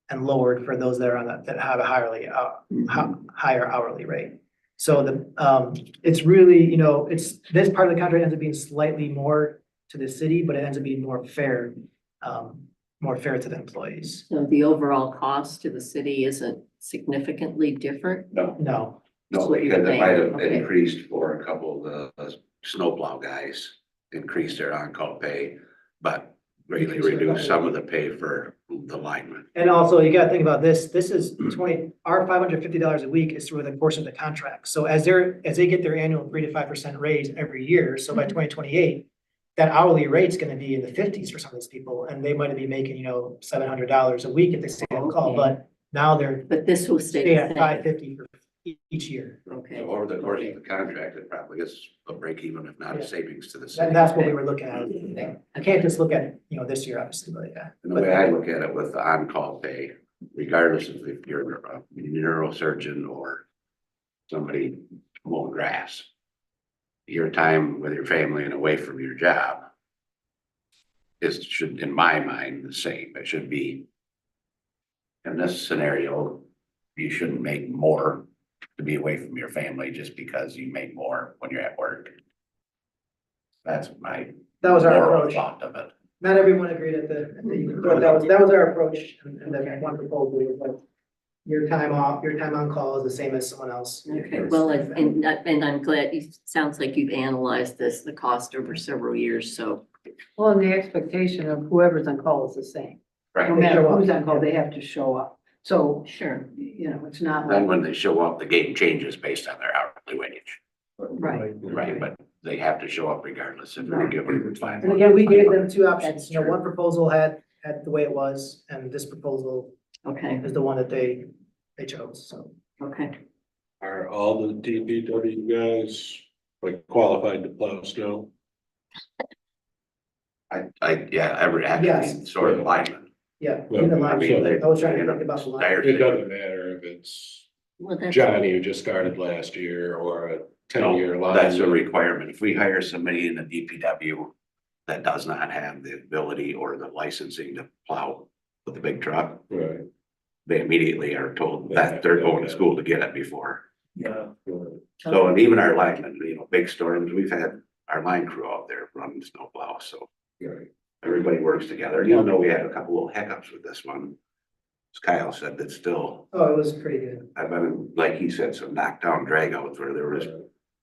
and lowered for those that are that have a higher hourly rate. So it's really, it's, this part of the contract ends up being slightly more to the city, but it ends up being more fair to the employees. so the overall cost to the city isn't significantly different? No, No, no, what you're because it might have saying, okay. increased for a couple of the snowplow guys, increased their on-call pay, but greatly reduced some of the pay for the linemen. and also you gotta think about this, is our $550 a week is through the course of the contract. So as they get their annual 3 to 5% raise every year, so by 2028, that hourly rate's gonna be in the 50s for some of these people, and they might be making, $700 a week if they stay on call, Okay. but now they're But this will stay stay the at same. 550 each year. Okay, So over the course of the contract, it probably is a break even, if not a savings to the And city. that's what we were looking at. I can't just look at, this year, obviously, but yeah. And the way I look at it with the on-call pay, regardless of if you're a neurosurgeon or somebody mowing grass, your time with your family and away from your job should, in my mind, the same. It should be, in this scenario, you shouldn't make more to be away from your family just because you make more when you're at work. That's my That was our moral approach. thought of it. Not everyone agreed at but that was our approach, and then one proposal was like, your time off, your time on call is the same as someone else. okay, well, and I'm glad, it sounds like you've analyzed the cost over several years, so. Well, and the expectation of whoever's on call is the same. No Right. matter who's on call, they have to show up. So, Sure. it's not Then like, when they show up, the game changes based on their hourly wage. right. Right, but they have to show up regardless if they're given five. And again, we gave them two That's options, true. one proposal had the way it was, and this proposal Okay, is the one that they chose, so. okay. Are all the DPW guys like qualified to plow snow? Yeah, every actually Yes. sort of lineman. Yeah. Well, even I line- mean, they. I was trying to think about the line. dire It shape. doesn't matter if it's Well, that's, Johnny who just started last year or a 10-year No, line. that's a requirement. If we hire somebody in the DPW that does not have the ability or the licensing to plow with a big truck, Right. they immediately are told that they're going to school to get it before. Yeah. So, and even our linemen, big storms, we've had our line crew out there running snow plow, so Right. everybody works together. Even though we had a couple little hiccups with this one, as Kyle said, that still, Oh, it was pretty good. I've been, like he said, some knockdown dragouts where there was,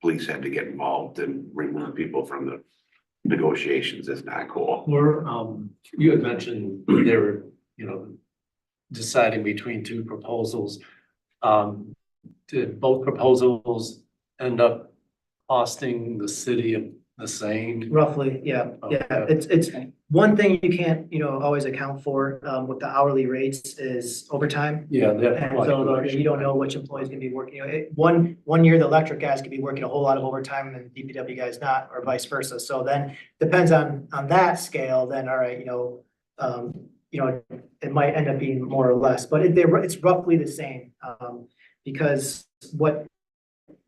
police had to get involved and remove people from the negotiations. It's not cool. Or, you had mentioned they were, deciding between two proposals. Did both proposals end up costing the city the same? Roughly, yeah, yeah. It's one thing you can't, always account for, with the hourly rates is overtime. Yeah. that And so you don't know which employee's gonna be working, one year, the electric guys could be working a whole lot of overtime and the DPW guys not, or vice versa. So then, depends on that scale, then, all right, it might end up being more or less, but it's roughly the same. Because what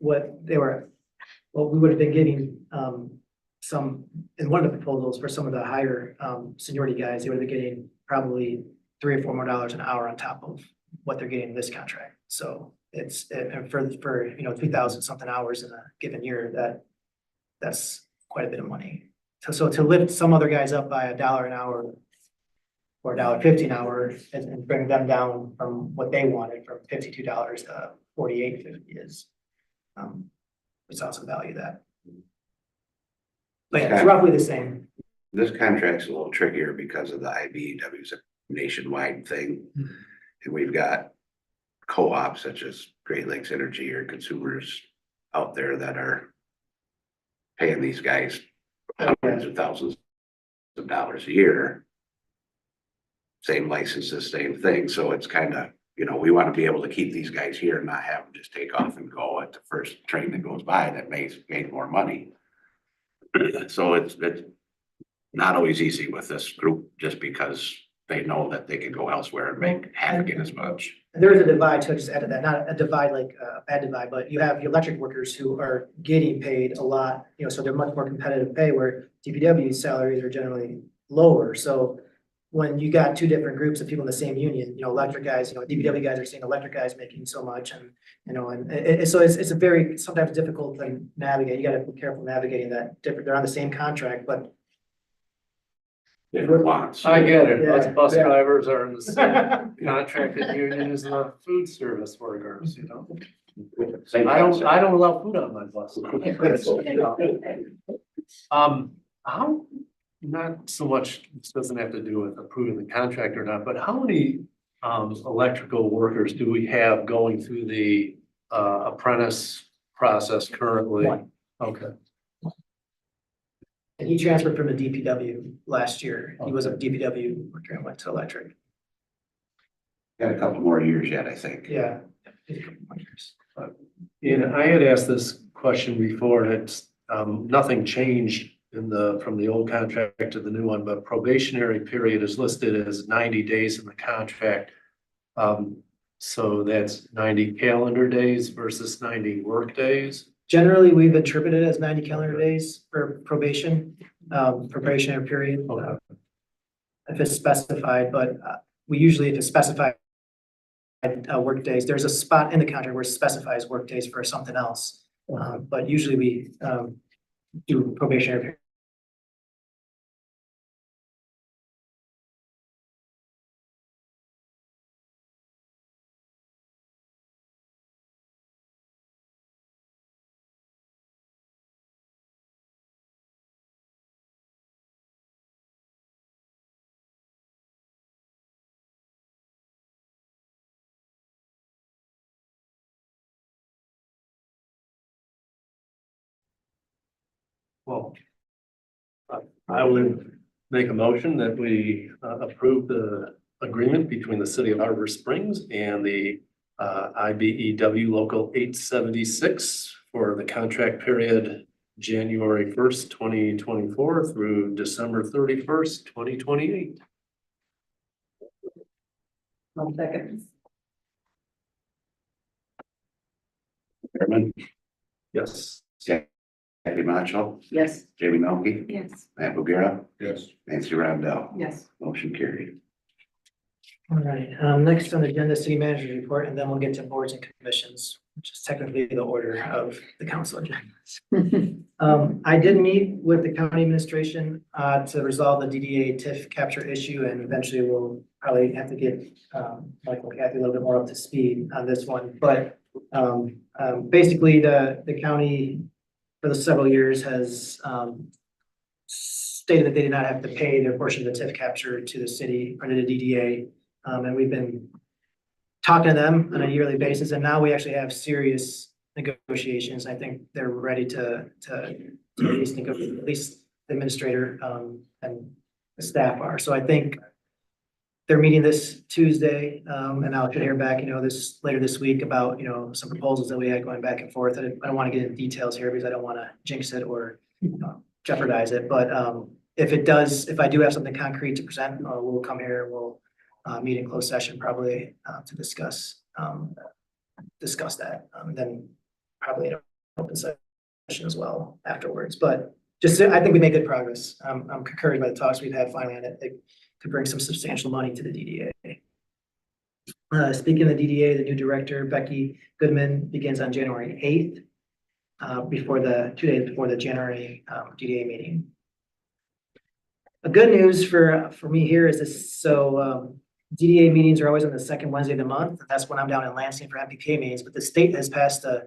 we would have been getting, some, in one of the proposals for some of the higher, seniority guys, they would have been getting probably $3 or $4 more an hour on top of what they're getting in this contract. So it's, and for 3,000 something hours in a given year, that's quite a bit of money. So to lift some other guys up by $1 an hour or $1.50 an hour and bring them down from what they wanted from $52 to $48.50 is, it's also value that. But yeah, it's roughly the same. This contract's a little trickier because of the IBEW's a nationwide thing. And we've got co-ops such as Great Lakes Energy or consumers out there that are paying these guys hundreds of thousands of dollars a year. Same licenses, same thing. So it's kind of, we want to be able to keep these guys here and not have them just take off and go at the first train that goes by that made more money. So it's not always easy with this group just because they know that they can go elsewhere and make half again as much. And there is a divide, so I just added that, not a divide like a bad divide, but you have the electric workers who are getting paid a lot, so they're much more competitive pay, where DPW salaries are generally lower. So when you got two different groups of people in the same union, electric guys, DPW guys are saying electric guys making so much, and so it's a very sometimes difficult thing to navigate. You got to be careful navigating that. They're on the same contract, but Different wants. I get it. Us Yeah, bus yeah. drivers are in the same contracted union as the food service workers, Same I concept. don't allow food on my bus. How, not so much, this doesn't have to do with approving the contract or not, but how many electrical workers do we have going through the apprentice process currently? One. Okay, and he transferred from the DPW last year. He was a DPW worker and went to electric. Got a couple more years yet, I think. Yeah. A couple more years. But And I had asked this question before, and it's, nothing changed from the old contract to the new one, but probationary period is listed as 90 days in the contract. So that's 90 calendar days versus 90 work days. Generally, we've interpreted it as 90 calendar days for probationary period. Okay. If it's specified, but we usually, if it's specified work days, there's a spot in the contract where it specifies work days for something else. But usually we do probationary period. Well, I would make a motion that we approve the agreement between the city of Harbor Springs and the IBEW Local 876 for the contract period January 1st, 2024 through December 31st, 2028. 1 second. Chairman, Yes. Kathy Macho, Yes. Jamie Melky, Yes. Matt Bogira, Yes. Nancy Roundell. Yes. Motion carried. All right, next on the agenda, city manager's report, and then we'll get to boards and commissions, which is technically the order of the council agendas. I did meet with the county administration to resolve the DDA TIF capture issue, and eventually we'll probably have to get Michael and Kathy a little bit more up to speed on this one. But basically, the county for the several years has stated that they did not have to pay their portion of the TIF capture to the city or to the DDA. And we've been talking to them on a yearly basis, and now we actually have serious negotiations. I think they're ready to at least negotiate, at least the administrator and the staff are. So I think they're meeting this Tuesday, and I should hear back, this later this week about, some proposals that we had going back and forth. I don't want to get into details here because I don't want to jinx it or jeopardize it. But if I do have something concrete to present, we'll come here, we'll meet in closed session probably to discuss that. Then probably in an open session as well afterwards. But I think we made good progress. I'm encouraged by the talks we've had finally on it. It could bring some substantial money to the DDA. Speaking of the DDA, the new director, Becky Goodman, begins on January 8th, 2 days before the January DDA meeting. A good news for me here is this, so DDA meetings are always on the second Wednesday of the month. That's when I'm down in Lansing for MPPA meetings, but the state has passed a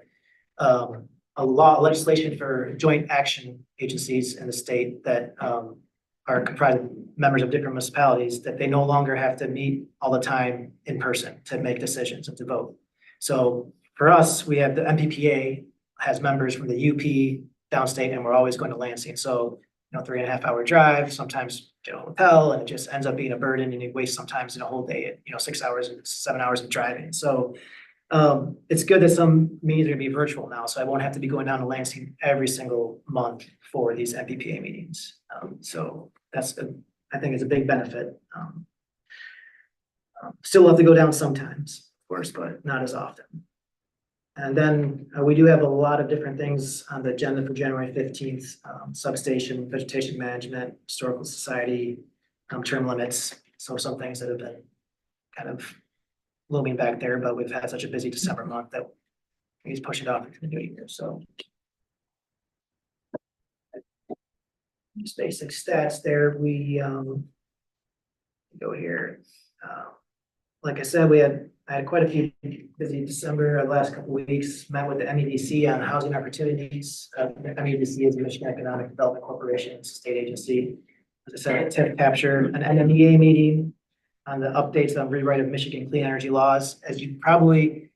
legislation for joint action agencies in the state that are comprised of members of different municipalities, that they no longer have to meet all the time in person to make decisions and to vote. So for us, we have the MPPA has members from the UP downstate, and we're always going to Lansing. So 3.5-hour drive, sometimes get a hotel, and it just ends up being a burden, and you waste sometimes in a whole day at 6 hours and 7 hours of driving. So it's good that some meetings are gonna be virtual now, so I won't have to be going down to Lansing every single month for these MPPA meetings. So I think it's a big benefit. Still have to go down sometimes, of course, but not as often. And then we do have a lot of different things on the agenda for January 15th, substation, vegetation management, historical society, term limits. So some things that have been kind of looming back there, but we've had such a busy December month that he's pushing it off into the new year. So just basic stats there. We go here. Like I said, I had quite a few busy December, last couple of weeks, met with the MEDC on housing opportunities. MEDC is the Michigan Economic Development Corporation, it's a state agency. As I said, TIF capture, an NMEA meeting on the updates on rewrite of Michigan clean energy laws. As you probably,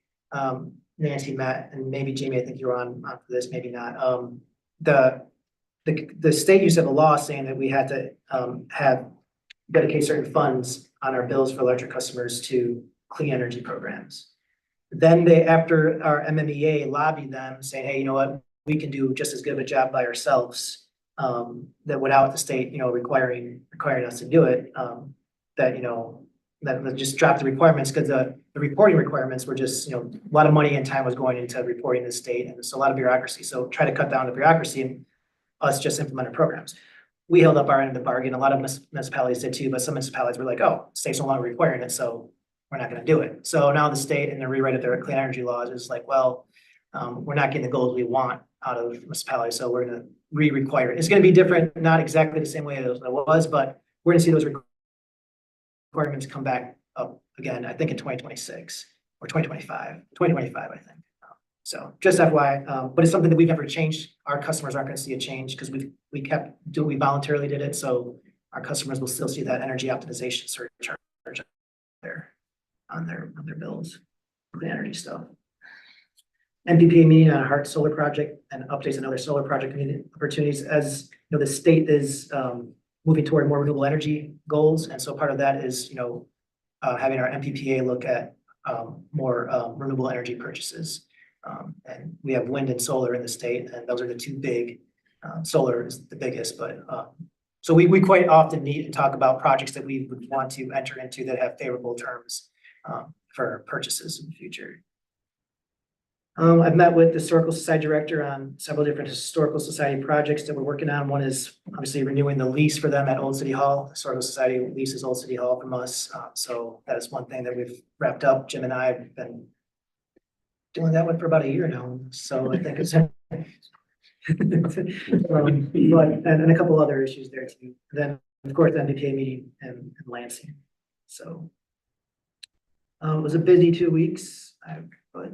Nancy, Matt, and maybe Jamie, I think you're on for this, maybe not. The state used to have a law saying that we had to dedicate certain funds on our bills for electric customers to clean energy programs. Then they, after our MMEA lobbied them saying, hey, you know what, we can do just as good of a job by ourselves. That without the state, requiring us to do it, that, that just drop the requirements, because the reporting requirements were just, a lot of money and time was going into reporting the state, and so a lot of bureaucracy. So try to cut down the bureaucracy and us just implemented programs. We held up our end of the bargain. A lot of municipalities did too, but some municipalities were like, oh, state's no longer requiring it, so we're not gonna do it. So now the state and the rewrite of their clean energy laws is like, well, we're not getting the goals we want out of municipalities, so we're gonna re-require it. It's gonna be different, not exactly the same way as it was, but we're gonna see those requirements come back up again, I think in 2026 or 2025, I think. So just FYI, but it's something that we've never changed. Our customers aren't gonna see a change because we voluntarily did it, so our customers will still see that energy optimization surcharge there on their bills for the energy stuff. MPPA meeting on a Hart Solar project and updates on other solar project opportunities. As you know, the state is moving toward more renewable energy goals, and so part of that is having our MPPA look at more renewable energy purchases. And we have wind and solar in the state, and those are the two big. Solar is the biggest, but so we quite often meet and talk about projects that we would want to enter into that have favorable terms for purchases in the future. I've met with the Historical Society Director on several different Historical Society projects that we're working on. One is obviously renewing the lease for them at Old City Hall. Historical Society leases Old City Hall from us. So that is one thing that we've wrapped up. Jim and I have been doing that one for about a year now. So I think it's and a couple other issues there too. Then, of course, the MPPA meeting in Lansing. So it was a busy 2 weeks, but it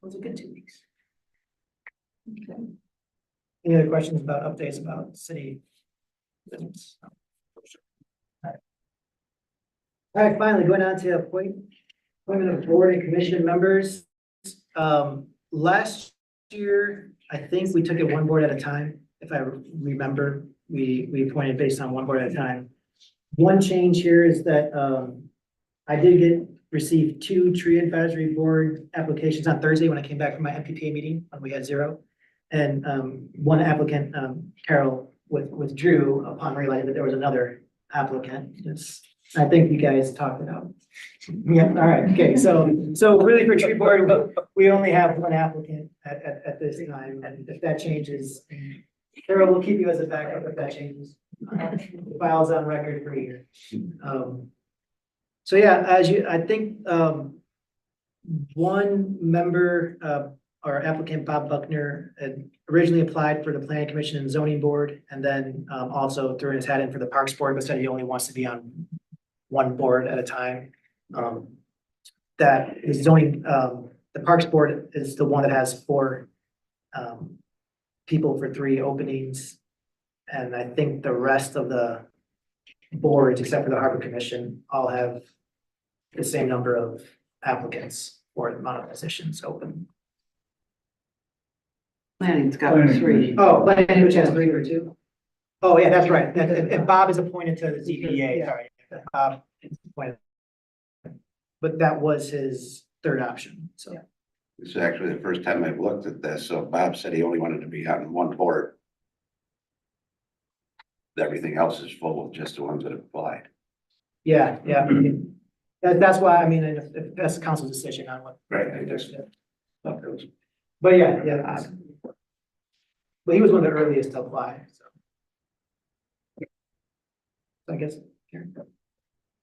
was a good 2 weeks. Okay. Any other questions about updates about city business? All right, finally, going on to appointment of board and commission members. Last year, I think we took it one board at a time. If I remember, we appointed based on one board at a time. One change here is that I did receive 2 tree advisory board applications on Thursday when I came back from my MPPA meeting when we had 0. And one applicant, Carol, withdrew upon realizing that there was another applicant. I think you guys talked it out. Yeah, all right, okay, so really for tree board, we only have one applicant at this time, and if that changes, Carol will keep you as a backup if that changes. The file's on record for a year. So yeah, I think one member, our applicant, Bob Buckner, had originally applied for the Planning Commission and Zoning Board, and then also threw his hat in for the Parks Board, but said he only wants to be on one board at a time. That is zoning, the Parks Board is the one that has 4 people for 3 openings. And I think the rest of the boards, except for the Harbor Commission, all have the same number of applicants for the amount of positions open. Planning's got 3. Oh, planning, which has 3 or 2? Oh, yeah, that's right. And Bob is appointed to the ZBA, sorry. Bob is appointed. But that was his 3rd option, so. This is actually the first time I've looked at this, so Bob said he only wanted to be on one board. Everything else is full of just the ones that have applied. Yeah, yeah. That's why, I mean, if that's the council's decision on what. Right. But yeah. But he was one of the earliest to apply, so. I guess, Karen.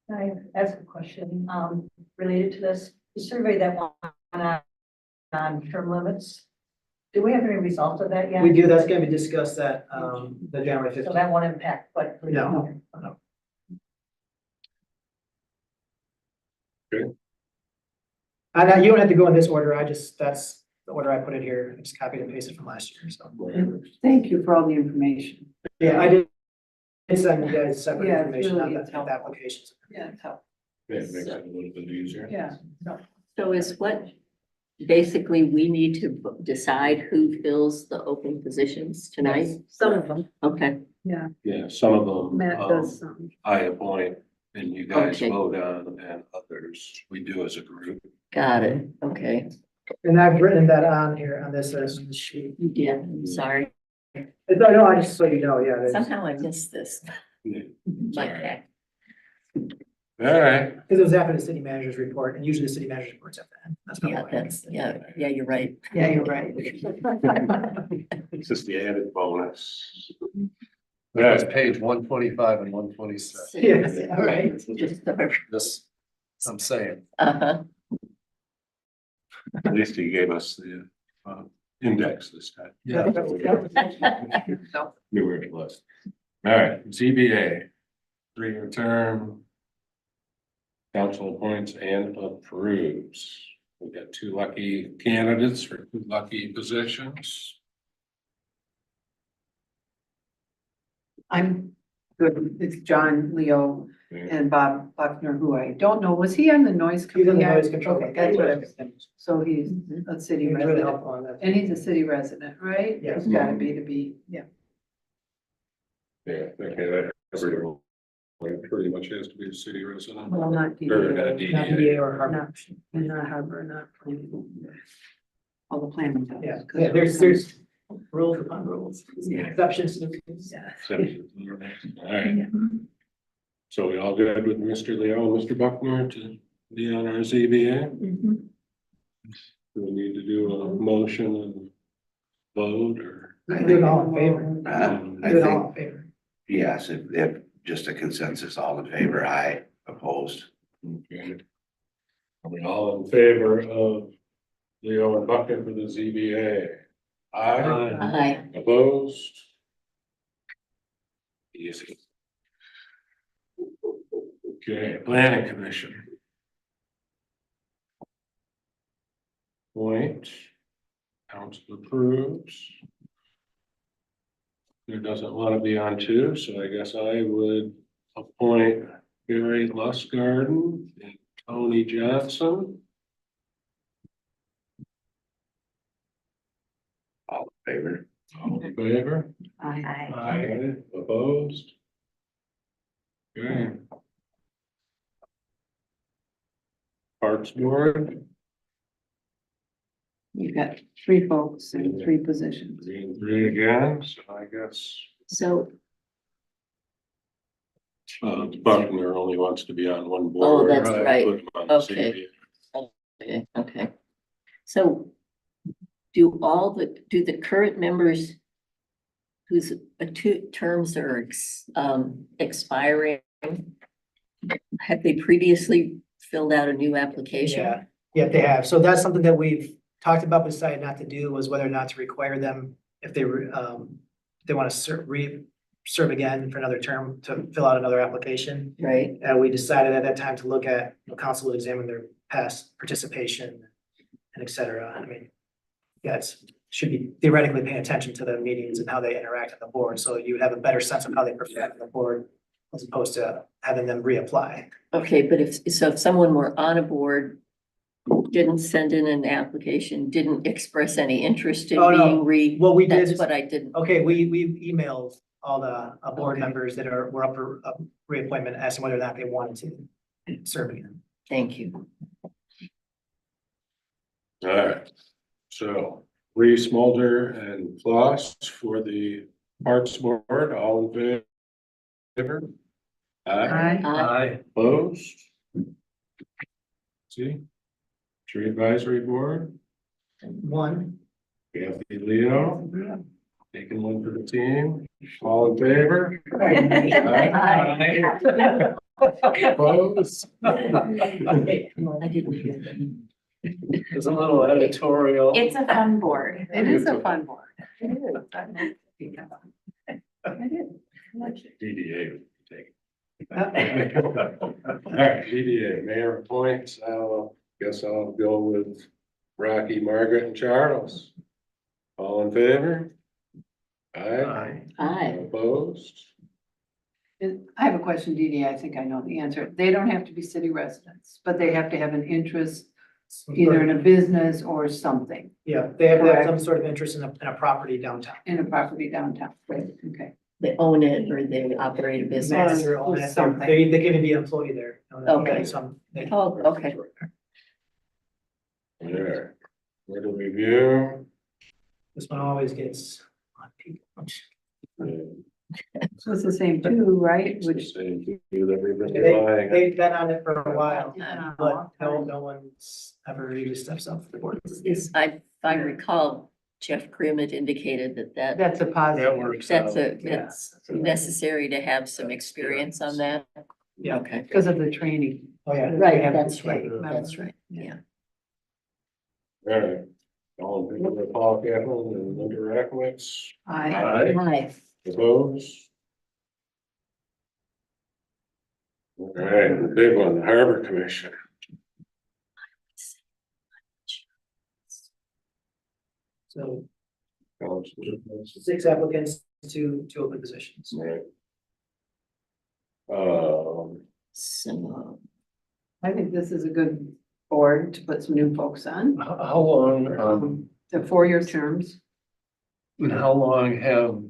Can I ask a question, related to this? The survey that went on term limits, do we have any results of that yet? We do, that's gonna be discussed at, the January So 15th. that won't impact what? No. Good. And you don't have to go in this order, that's the order I put it here, I just copied and pasted from last year, so. Thank you for all the information. Yeah, I did send you guys separate Yeah, information on really, the it's helpful. applications. Yeah, it's helpful. Yeah, it makes it a little bit easier. Yeah. So is what, basically, we need to decide who fills the open positions tonight? Some of them, Okay, Yeah, some of them, Matt does some. I appoint, and you guys Okay. vote on, and others, we do as a group. Got it, okay. And I've written that on here on this sheet. Yeah, I'm sorry. No, I just so you know, yeah. there's- Somehow I missed this. Yeah. My Sorry. bad. All right, Because it was after the city manager's report, and usually the city manager's report's at the end. That's probably Yeah, why. that's, yeah, you're right. Yeah, you're right. it's just the added bonus. That's Yeah, page 125 and 126. Yes. All right. Just, This, I'm saying. uh-huh, at least he gave us the index this time. Yeah. Knew where it was. All right, ZBA, 3-year term. Council appoints and approves. We got 2 lucky candidates for 2 lucky positions. I'm good. It's John, Leo, and Bob Buckner, who I don't know. Was he on the noise He's on the committee? noise control. Okay, that's what I was thinking. So he's a He city was really resident. helpful on that. And he's a city resident, right? Yes. He's gotta be to be, yeah. Yeah, okay, that everyone pretty much has to be a city resident. Well, not Or DDA. Not DDA. DDA or Harbor. Not, and not Harbor, not planning. All the planning. does, Yeah, 'cause yeah, there's rules upon rules, Yeah. exceptions. Yeah. All right, so we all good with Mr. Leo and Mr. Buckner to be on our ZBA? Mhm. Do we need to do a motion and vote or? Do it all in favor. I Do it think, all in favor. yes, if just a consensus, all in favor, aye, opposed. Okay. Are we all in favor of Leo and Buckner for the ZBA? Aye, aye, opposed? Easy. Okay, planning commission. Point. Council approves. There doesn't want to be on 2, so I guess I would appoint Gary Lustgarten and Tony Johnson. All in favor? All in favor? Aye. Aye. Opposed? Okay. Parks Board, You've got 3 folks and 3 positions. 3 and 3 again, so I guess, so, Buckner only wants to be on one Oh, board. that's I right. put him on the Okay. ZBA. okay. So do the current members whose 2 terms are expiring, have they previously filled out a new application? Yeah, yeah, they have. So that's something that we've talked about, but decided not to do, was whether or not to require them if they were, they want to serve again for another term to fill out another application. Right, We decided at that time to look at, council would examine their past participation and et cetera. I mean, yeah, should be theoretically paying attention to the meetings and how they interact on the board, so you would have a better sense of how they perform on the board as opposed to having them reapply. okay, but if someone were on a board, didn't send in an application, didn't express any interest in Oh, no. being What we did that's is, what I didn't, okay, we emailed all the board Okay. members that were up for reappointment, asking whether or not they wanted to serve again. thank you. All right, so Reese, Mulder and Floss for the Parks Board, all in favor? Aye. Aye. Opposed? See? Tree Advisory Board, One, Kathy Leo, taking one for the team, all in favor? Opposed? I didn't hear that. There's a little editorial. It's a fun board. It is a fun board. It is. DDA would take. All right, DDA, mayor appoints, guess I'll go with Rocky, Margaret and Charles. All in favor? Aye. Aye, Opposed? I have a question, Dee Dee. I think I know the answer. They don't have to be city residents, but they have to have an interest either in a business or something yeah, they have to have some sort of interest in a property downtown. in a property downtown. Right, okay. they own it or they operate a business. Manager on it, Something. they can even be an employee there. Okay. Some. they- Oh, okay. There. Board of review. This one always gets a lot of people. So it's the same too, right? It's the Which, same to you that we've been They, buying. they've been on it for a while, Yeah. but no one's ever really steps up for the board. Is, if I recall, Jeff Grimm had indicated that that's a That positive. works that's out. it's necessary to have some experience on that. Yeah. Okay, Because of the training. Oh, yeah. right, Yeah. that's right, that's right, yeah. All right. All in favor of Paul Catlin and Linda Rakowitz, I, Hi. opposed? All right, the big one, the Harbor Commission. So Council. 6 applicants, two open positions. Right. So, I think this is a good board to put some new folks on. How long, The 4-year terms. and how long have,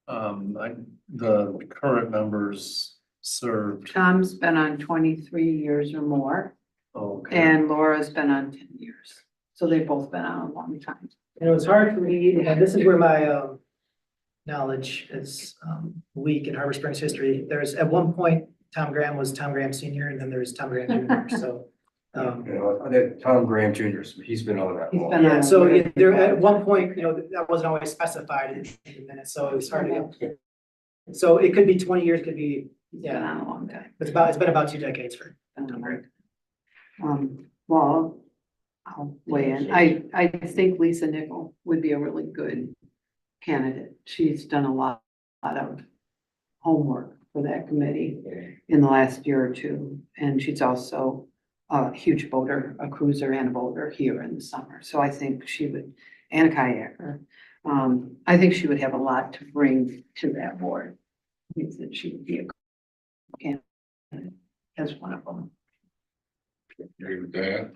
the current members served? Tom's been on 23 years or more, Okay. and Laura's been on 10 years. So they've both been on a long time. And it was hard for me, and this is where my knowledge is weak in Harbor Springs history. There's, at one point, Tom Graham was Tom Graham Senior, and then there's Tom Graham Junior, so. You know, I did Tom Graham Jr., so he's been on that He's long. been Yeah, on. so there, at one point, that wasn't always specified in the minutes, so it was hard to get. So it could be 20 years, could be, He's been yeah, on a long time. it's been about 2 decades for. Well, I'll weigh in. I think Lisa Nickel would be a really good candidate. She's done a lot of homework for that committee in the last year or two. And she's also a huge boater, a cruiser and a boater here in the summer. So I think she would, and a kayaker. I think she would have a lot to bring to that board. I think that she would be a good candidate as one of them. Agree with that.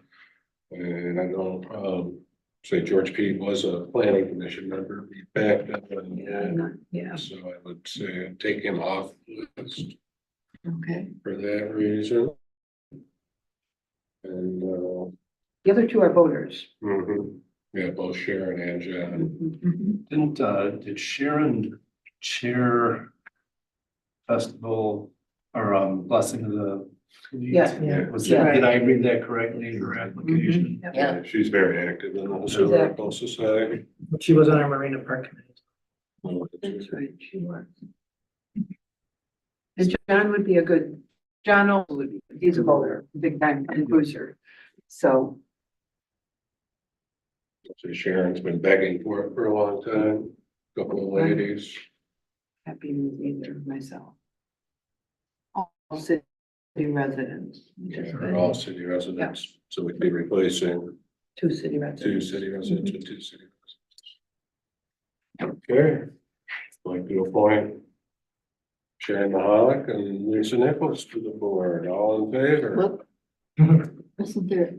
And I know, say George Pete was a planning commission member, he backed up and, Yeah. so I would say take him off the list okay, for that reason. And, The other two are voters. yeah, both Sharon and John. Did Sharon chair festival or Blessing of the Fleet? Yeah. Yeah. Was Yeah. that, did I read that correctly in her application? Yep. Yeah. She's very active in the Historical Society. She was on our Marina Park committee. That's right, she was. And John would be a good, John also would be, he's a voter, big time cruiser. So, So Sharon's been begging for it for a long time, couple of ladies. happy with either myself. All city residents, which is They're all good. city residents, so we'd be replacing 2 city 2 residents. city residents with 2 city residents. Okay, like to appoint Sharon Mahalik and Lisa Nichols to the board, all in favor? look, wasn't there?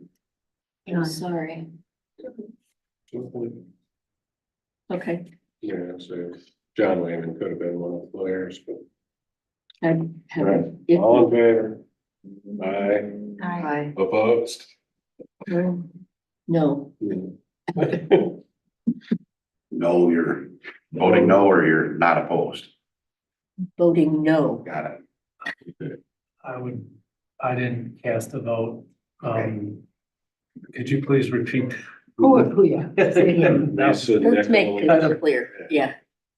I'm sorry, okay, Yeah, so John Wayman could have been one of the players, but I have. all in favor? Aye, Hi. opposed? No, No, you're voting no, or you're not opposed. voting no. Got it. I didn't cast a vote. Okay. Could you please repeat? Who, yeah. Lisa Let's make Nichols. it clear, yeah,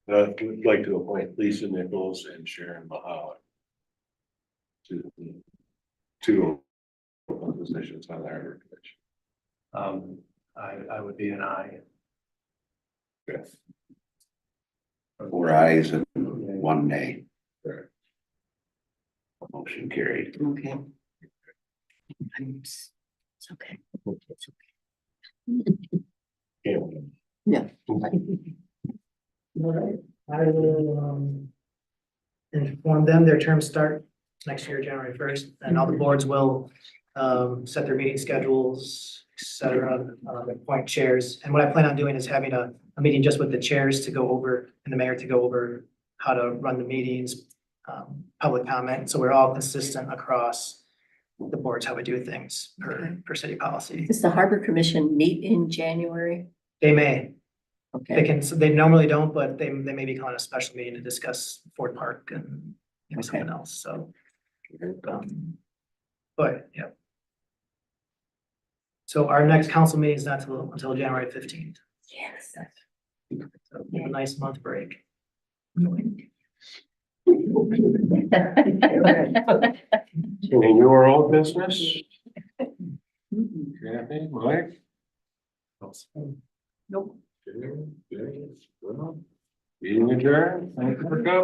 We'd like to appoint Lisa Nichols and Sharon Mahalik to the 2 open positions on the Harbor Commission. I would be an aye. Yes. 4 ayes and 1 nay. Correct. Motion carried. okay. It's okay. It's Yeah. All right, I will inform them, their terms start next year, January 1st, and all the boards will set their meeting schedules, et cetera, appoint chairs. And what I plan on doing is having a meeting just with the chairs to go over, and the mayor to go over how to run the meetings, public comment. So we're all consistent across the boards, how we do things per city policy. Does the Harbor Commission meet in January? They may, they Okay, can, so they normally don't, but they may be calling a special meeting to discuss Ford Park and something else, so. But, yeah. So our next council meeting is not until January 15th. yes. So we have a nice month break. Any your old business? Kathy, Mike? Nope. Meeting adjourned. Thank you for coming.